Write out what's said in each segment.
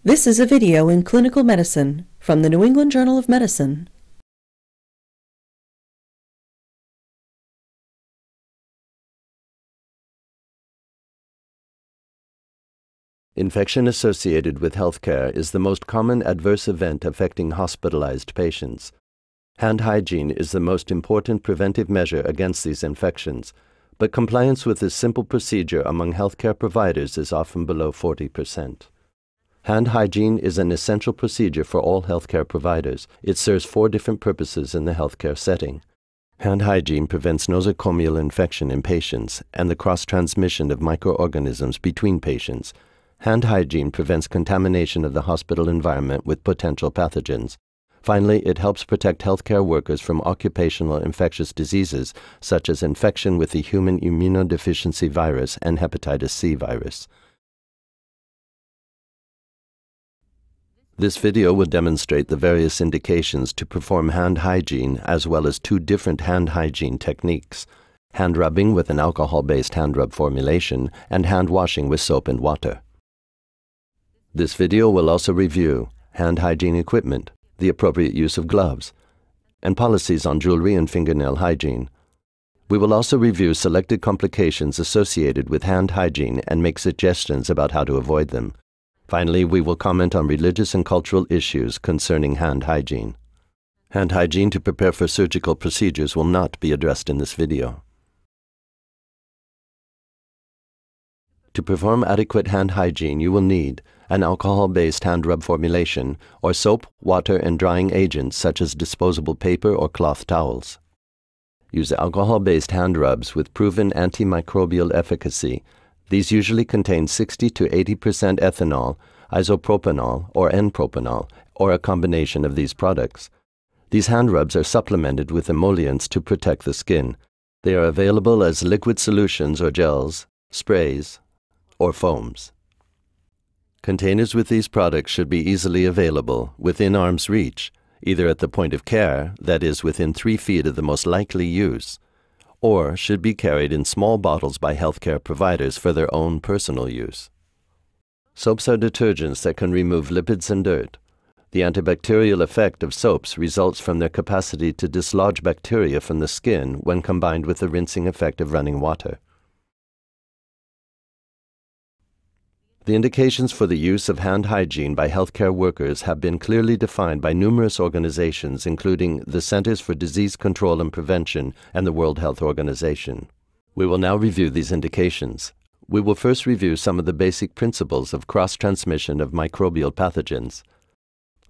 This is a video in clinical medicine from the New England Journal of Medicine. Infection associated with healthcare is the most common adverse event affecting hospitalized patients. Hand hygiene is the most important preventive measure against these infections, but compliance with this simple procedure among healthcare providers is often below 40%. Hand hygiene is an essential procedure for all healthcare providers. It serves 4 different purposes in the healthcare setting. Hand hygiene prevents nosocomial infection in patients and the cross-transmission of microorganisms between patients. Hand hygiene prevents contamination of the hospital environment with potential pathogens. Finally, it helps protect healthcare workers from occupational infectious diseases such as infection with the human immunodeficiency virus and hepatitis C virus. This video will demonstrate the various indications to perform hand hygiene as well as 2 different hand hygiene techniques: hand rubbing with an alcohol-based hand rub formulation and hand washing with soap and water. This video will also review hand hygiene equipment, the appropriate use of gloves, and policies on jewelry and fingernail hygiene. We will also review selected complications associated with hand hygiene and make suggestions about how to avoid them. Finally, we will comment on religious and cultural issues concerning hand hygiene. Hand hygiene to prepare for surgical procedures will not be addressed in this video. To perform adequate hand hygiene, you will need an alcohol-based hand rub formulation or soap, water, and drying agents such as disposable paper or cloth towels. Use alcohol-based hand rubs with proven antimicrobial efficacy. These usually contain 60 to 80% ethanol, isopropanol, or N-propanol, or a combination of these products. These hand rubs are supplemented with emollients to protect the skin. They are available as liquid solutions or gels, sprays, or foams. Containers with these products should be easily available, within arm's reach, either at the point of care, that is, within 3 feet of the most likely use, or should be carried in small bottles by healthcare providers for their own personal use. Soaps are detergents that can remove lipids and dirt. The antibacterial effect of soaps results from their capacity to dislodge bacteria from the skin when combined with the rinsing effect of running water. The indications for the use of hand hygiene by healthcare workers have been clearly defined by numerous organizations, including the Centers for Disease Control and Prevention and the World Health Organization. We will now review these indications. We will first review some of the basic principles of cross-transmission of microbial pathogens.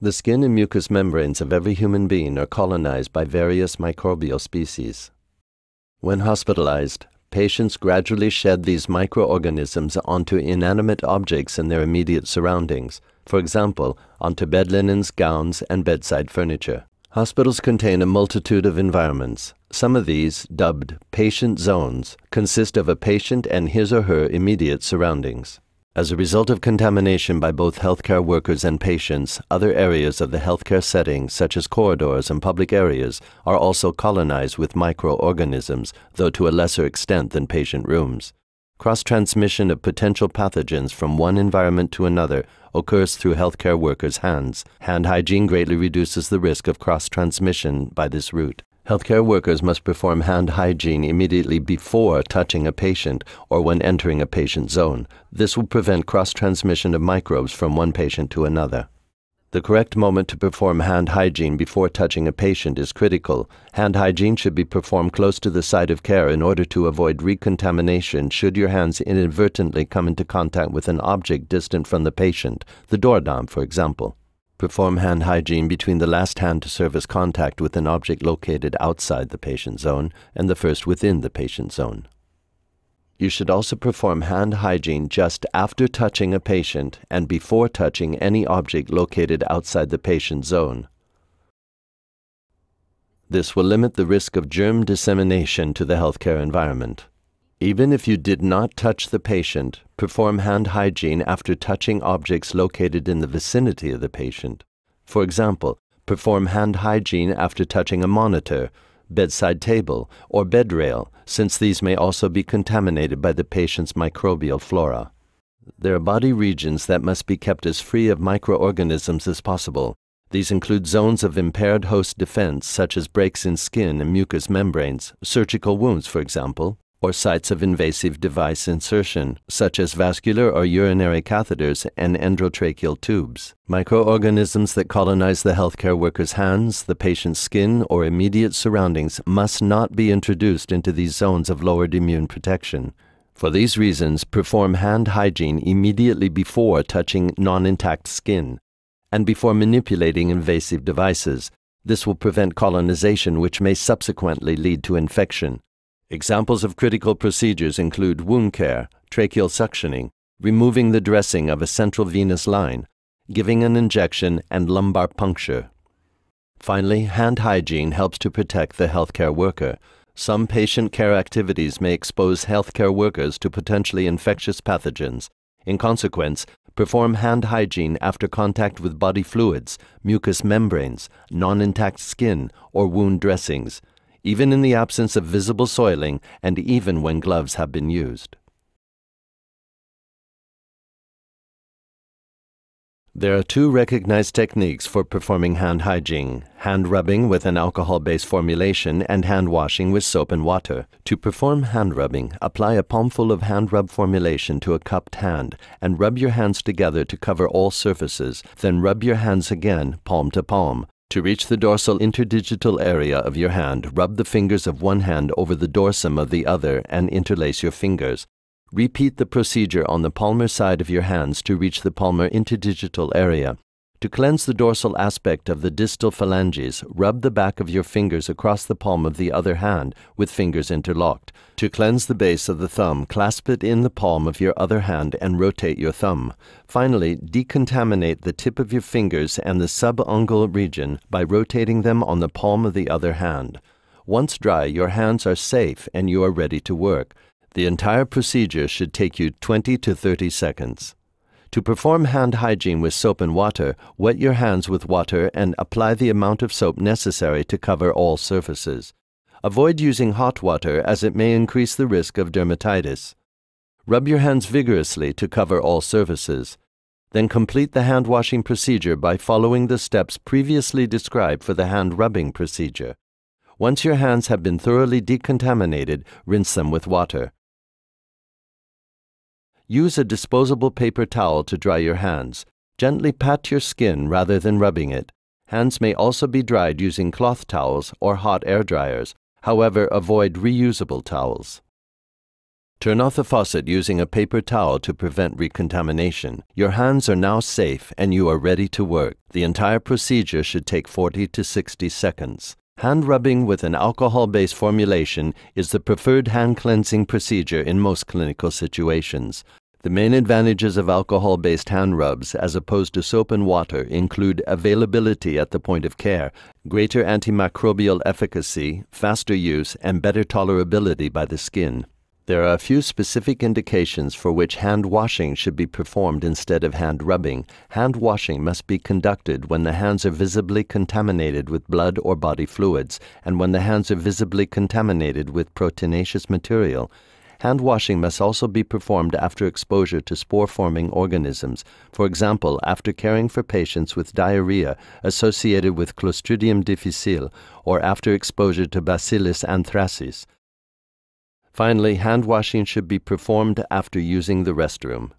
The skin and mucous membranes of every human being are colonized by various microbial species. When hospitalized, patients gradually shed these microorganisms onto inanimate objects in their immediate surroundings, for example, onto bed linens, gowns, and bedside furniture. Hospitals contain a multitude of environments. Some of these, dubbed patient zones, consist of a patient and his or her immediate surroundings. As a result of contamination by both healthcare workers and patients, other areas of the healthcare setting, such as corridors and public areas, are also colonized with microorganisms, though to a lesser extent than patient rooms. Cross-transmission of potential pathogens from one environment to another occurs through healthcare workers' hands. Hand hygiene greatly reduces the risk of cross-transmission by this route. Healthcare workers must perform hand hygiene immediately before touching a patient or when entering a patient zone. This will prevent cross-transmission of microbes from one patient to another. The correct moment to perform hand hygiene before touching a patient is critical. Hand hygiene should be performed close to the site of care in order to avoid recontamination should your hands inadvertently come into contact with an object distant from the patient, the doorknob, for example. Perform hand hygiene between the last hand to surface contact with an object located outside the patient zone and the first within the patient zone. You should also perform hand hygiene just after touching a patient and before touching any object located outside the patient zone. This will limit the risk of germ dissemination to the healthcare environment. Even if you did not touch the patient, perform hand hygiene after touching objects located in the vicinity of the patient. For example, perform hand hygiene after touching a monitor, bedside table, or bed rail, since these may also be contaminated by the patient's microbial flora. There are body regions that must be kept as free of microorganisms as possible. These include zones of impaired host defense, such as breaks in skin and mucous membranes, surgical wounds, for example, or sites of invasive device insertion, such as vascular or urinary catheters and endotracheal tubes. Microorganisms that colonize the healthcare worker's hands, the patient's skin, or immediate surroundings must not be introduced into these zones of lowered immune protection. For these reasons, perform hand hygiene immediately before touching non-intact skin and before manipulating invasive devices. This will prevent colonization, which may subsequently lead to infection. Examples of critical procedures include wound care, tracheal suctioning, removing the dressing of a central venous line, giving an injection, and lumbar puncture. Finally, hand hygiene helps to protect the healthcare worker. Some patient care activities may expose healthcare workers to potentially infectious pathogens. In consequence, perform hand hygiene after contact with body fluids, mucous membranes, non-intact skin, or wound dressings, even in the absence of visible soiling and even when gloves have been used. There are two recognized techniques for performing hand hygiene: hand rubbing with an alcohol-based formulation and hand washing with soap and water. To perform hand rubbing, apply a palmful of hand rub formulation to a cupped hand and rub your hands together to cover all surfaces. Then rub your hands again, palm to palm. To reach the dorsal interdigital area of your hand, rub the fingers of one hand over the dorsum of the other and interlace your fingers. Repeat the procedure on the palmar side of your hands to reach the palmar interdigital area. To cleanse the dorsal aspect of the distal phalanges, rub the back of your fingers across the palm of the other hand with fingers interlocked. To cleanse the base of the thumb, clasp it in the palm of your other hand and rotate your thumb. Finally, decontaminate the tip of your fingers and the subungual region by rotating them on the palm of the other hand. Once dry, your hands are safe and you are ready to work. The entire procedure should take you 20 to 30 seconds. To perform hand hygiene with soap and water, wet your hands with water and apply the amount of soap necessary to cover all surfaces. Avoid using hot water as it may increase the risk of dermatitis. Rub your hands vigorously to cover all surfaces. Then complete the hand washing procedure by following the steps previously described for the hand rubbing procedure. Once your hands have been thoroughly decontaminated, rinse them with water. Use a disposable paper towel to dry your hands. Gently pat your skin rather than rubbing it. Hands may also be dried using cloth towels or hot air dryers. However, avoid reusable towels. Turn off the faucet using a paper towel to prevent recontamination. Your hands are now safe and you are ready to work. The entire procedure should take 40 to 60 seconds. Hand rubbing with an alcohol-based formulation is the preferred hand cleansing procedure in most clinical situations. The main advantages of alcohol-based hand rubs as opposed to soap and water include availability at the point of care, greater antimicrobial efficacy, faster use, and better tolerability by the skin. There are a few specific indications for which hand washing should be performed instead of hand rubbing. Hand washing must be conducted when the hands are visibly contaminated with blood or body fluids, and when the hands are visibly contaminated with proteinaceous material. Hand washing must also be performed after exposure to spore-forming organisms, for example, after caring for patients with diarrhea associated with Clostridium difficile, or after exposure to Bacillus anthracis. Finally, hand washing should be performed after using the restroom.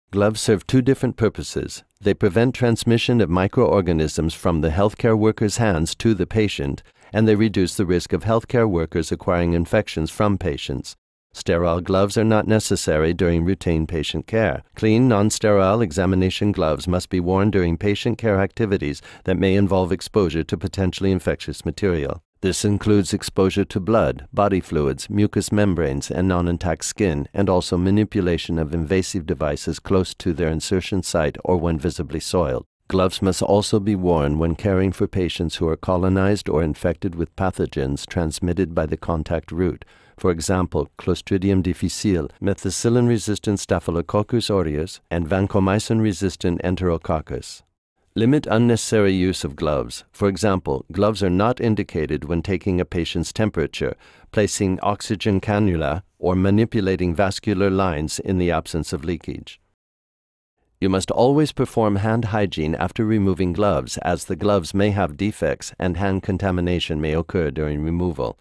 Gloves serve two different purposes. They prevent transmission of microorganisms from the healthcare worker's hands to the patient, and they reduce the risk of healthcare workers acquiring infections from patients. Sterile gloves are not necessary during routine patient care. Clean, non-sterile examination gloves must be worn during patient care activities that may involve exposure to potentially infectious material. This includes exposure to blood, body fluids, mucous membranes, and non-intact skin, and also manipulation of invasive devices close to their insertion site or when visibly soiled. Gloves must also be worn when caring for patients who are colonized or infected with pathogens transmitted by the contact route. For example, Clostridium difficile, methicillin-resistant Staphylococcus aureus, and vancomycin-resistant Enterococcus. Limit unnecessary use of gloves. For example, gloves are not indicated when taking a patient's temperature, placing oxygen cannula, or manipulating vascular lines in the absence of leakage. You must always perform hand hygiene after removing gloves, as the gloves may have defects and hand contamination may occur during removal.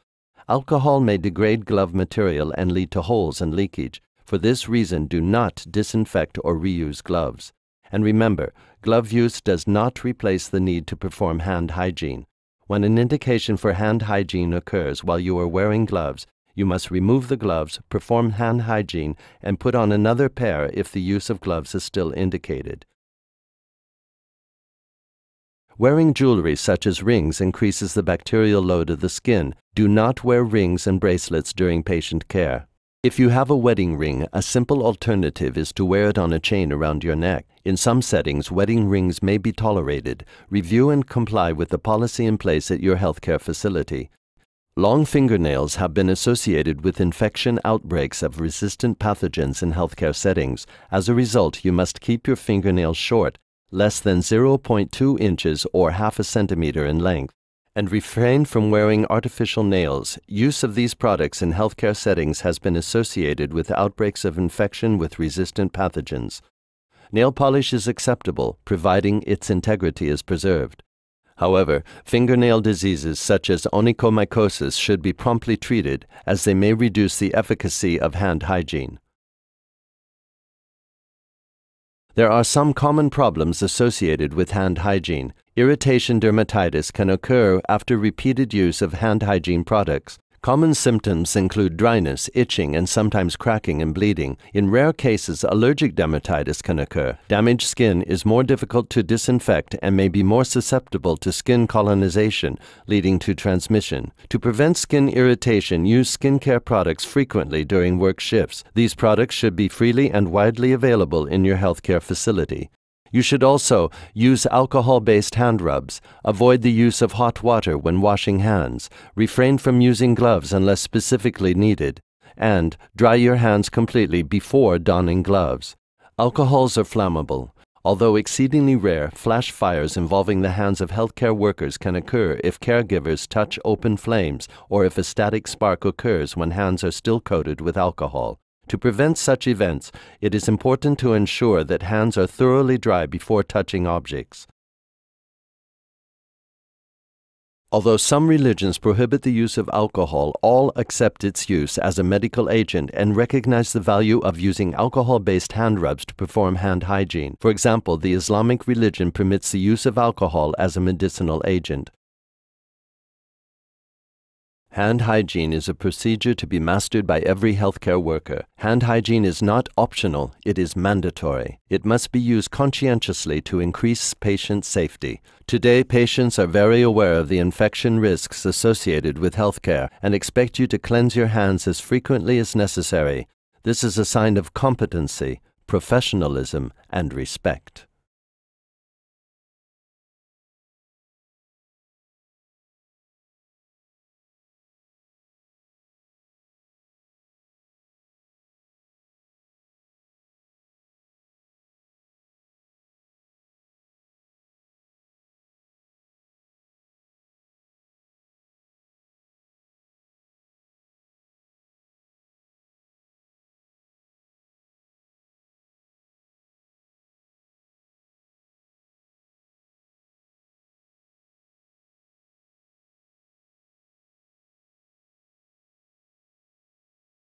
Alcohol may degrade glove material and lead to holes and leakage. For this reason, do not disinfect or reuse gloves. And remember, glove use does not replace the need to perform hand hygiene. When an indication for hand hygiene occurs while you are wearing gloves, you must remove the gloves, perform hand hygiene, and put on another pair if the use of gloves is still indicated. Wearing jewelry such as rings increases the bacterial load of the skin. Do not wear rings and bracelets during patient care. If you have a wedding ring, a simple alternative is to wear it on a chain around your neck. In some settings, wedding rings may be tolerated. Review and comply with the policy in place at your healthcare facility. Long fingernails have been associated with infection outbreaks of resistant pathogens in healthcare settings. As a result, you must keep your fingernails short, less than 0.2 inches or half a centimeter in length, and refrain from wearing artificial nails. Use of these products in healthcare settings has been associated with outbreaks of infection with resistant pathogens. Nail polish is acceptable, providing its integrity is preserved. However, fingernail diseases such as onychomycosis should be promptly treated, as they may reduce the efficacy of hand hygiene. There are some common problems associated with hand hygiene. Irritation dermatitis can occur after repeated use of hand hygiene products. Common symptoms include dryness, itching, and sometimes cracking and bleeding. In rare cases, allergic dermatitis can occur. Damaged skin is more difficult to disinfect and may be more susceptible to skin colonization, leading to transmission. To prevent skin irritation, use skincare products frequently during work shifts. These products should be freely and widely available in your healthcare facility. You should also use alcohol-based hand rubs. Avoid the use of hot water when washing hands. Refrain from using gloves unless specifically needed. And dry your hands completely before donning gloves. Alcohols are flammable. Although exceedingly rare, flash fires involving the hands of healthcare workers can occur if caregivers touch open flames or if a static spark occurs when hands are still coated with alcohol. To prevent such events, it is important to ensure that hands are thoroughly dry before touching objects. Although some religions prohibit the use of alcohol, all accept its use as a medical agent and recognize the value of using alcohol-based hand rubs to perform hand hygiene. For example, the Islamic religion permits the use of alcohol as a medicinal agent. Hand hygiene is a procedure to be mastered by every healthcare worker. Hand hygiene is not optional, it is mandatory. It must be used conscientiously to increase patient safety. Today, patients are very aware of the infection risks associated with healthcare and expect you to cleanse your hands as frequently as necessary. This is a sign of competency, professionalism, and respect.